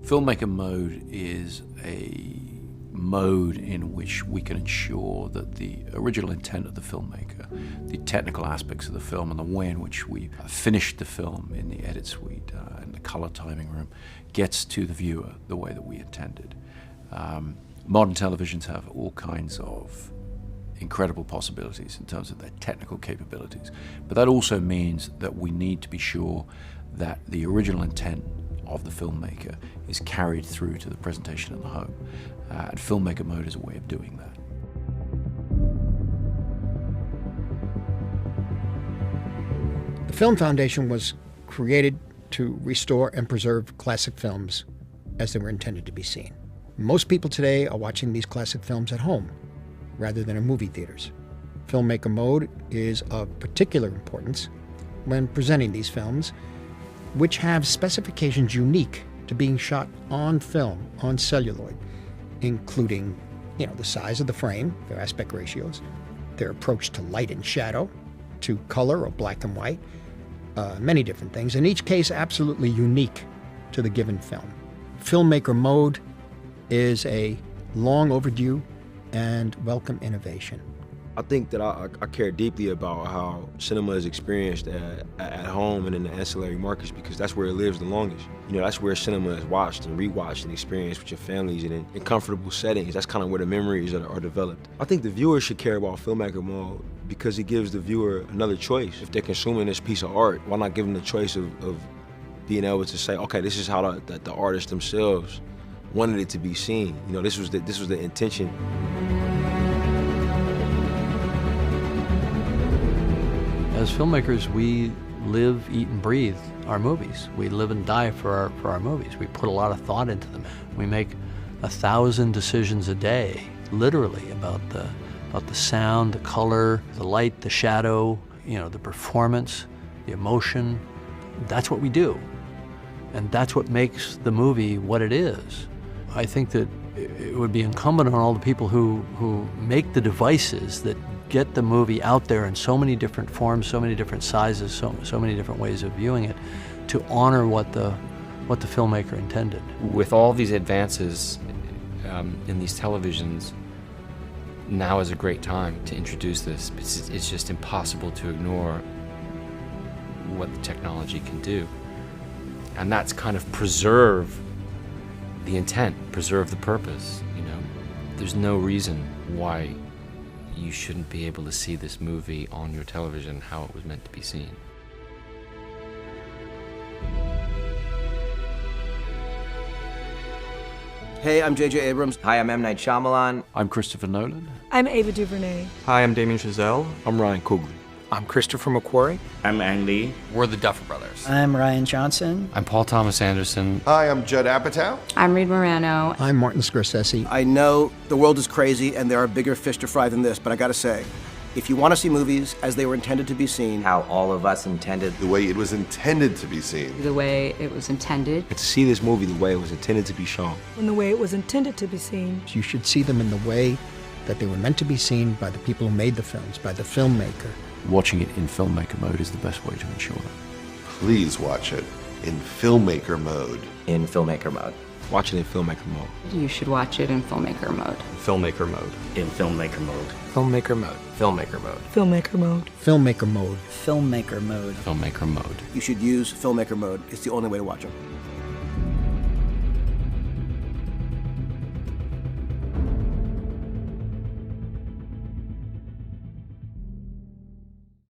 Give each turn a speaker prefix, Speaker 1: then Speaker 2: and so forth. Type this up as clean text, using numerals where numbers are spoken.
Speaker 1: Filmmaker mode is a mode in which we can ensure that the original intent of the filmmaker, the technical aspects of the film, and the way in which we finished the film in the edit suite, in the color timing room, gets to the viewer the way that we intended. Modern televisions have all kinds of incredible possibilities in terms of their technical capabilities, but that also means that we need to be sure that the original intent of the filmmaker is carried through to the presentation in the home. And Filmmaker mode is a way of doing that.
Speaker 2: The Film Foundation was created to restore and preserve classic films as they were intended to be seen. Most people today are watching these classic films at home rather than in movie theaters. Filmmaker mode is of particular importance when presenting these films, which have specifications unique to being shot on film, on celluloid, including, the size of the frame, their aspect ratios, their approach to light and shadow, to color or black and white, many different things, in each case absolutely unique to the given film. Filmmaker mode is a long overdue and welcome innovation.
Speaker 3: I think that I care deeply about how cinema is experienced at home and in the ancillary markets, because that's where it lives the longest. That's where cinema is watched and rewatched and experienced with your families and in comfortable settings. That's kind of where the memories are developed. I think the viewer should care about Filmmaker mode because it gives the viewer another choice. If they're consuming this piece of art, why not give them the choice of being able to say, okay, this is how the artists themselves wanted it to be seen. This was the intention.
Speaker 4: As filmmakers, we live, eat, and breathe our movies. We live and die for our movies. We put a lot of thought into them. We make 1,000 decisions a day, literally, about the sound, the color, the light, the shadow, the performance, the emotion. That's what we do. And that's what makes the movie what it is. I think that it would be incumbent on all the people who make the devices that get the movie out there in so many different forms, so many different sizes, so many different ways of viewing it, to honor what the filmmaker intended.
Speaker 5: With all these advances in these televisions, now is a great time to introduce this. It's just impossible to ignore what the technology can do. And that's kind of preserve the intent, preserve the purpose. There's no reason why you shouldn't be able to see this movie on your television how it was meant to be seen.
Speaker 6: Hey, I'm J.J. Abrams.
Speaker 7: Hi, I'm M. Night Shyamalan.
Speaker 1: I'm Christopher Nolan.
Speaker 8: I'm Ava DuVernay.
Speaker 9: Hi, I'm Damien Chazelle.
Speaker 3: I'm Ryan Coogler.
Speaker 10: I'm Christopher McQuarrie.
Speaker 11: I'm Ang Lee.
Speaker 12: We're the Duffer Brothers.
Speaker 13: I'm Ryan Johnson.
Speaker 5: I'm Paul Thomas Anderson.
Speaker 14: Hi, I'm Judd Apatow.
Speaker 15: I'm Reed Morano.
Speaker 2: I'm Martin Scorsese.
Speaker 6: I know the world is crazy and there are bigger fish to fry than this, but I gotta say, if you want to see movies as they were intended to be seen,
Speaker 7: how all of us intended,
Speaker 14: the way it was intended to be seen,
Speaker 15: the way it was intended,
Speaker 3: to see this movie the way it was intended to be shown,
Speaker 8: in the way it was intended to be seen,
Speaker 2: you should see them in the way that they were meant to be seen by the people who made the films, by the filmmaker.
Speaker 1: Watching it in Filmmaker mode is the best way to ensure that.
Speaker 14: Please watch it in Filmmaker mode.
Speaker 7: In Filmmaker mode.
Speaker 3: Watch it in Filmmaker mode.
Speaker 15: You should watch it in Filmmaker mode.
Speaker 9: Filmmaker mode.
Speaker 11: In Filmmaker mode.
Speaker 10: Filmmaker mode.
Speaker 12: Filmmaker mode.
Speaker 8: Filmmaker mode.
Speaker 2: Filmmaker mode.
Speaker 13: Filmmaker mode.
Speaker 1: Filmmaker mode.
Speaker 6: you should use Filmmaker mode. It's the only way to watch them.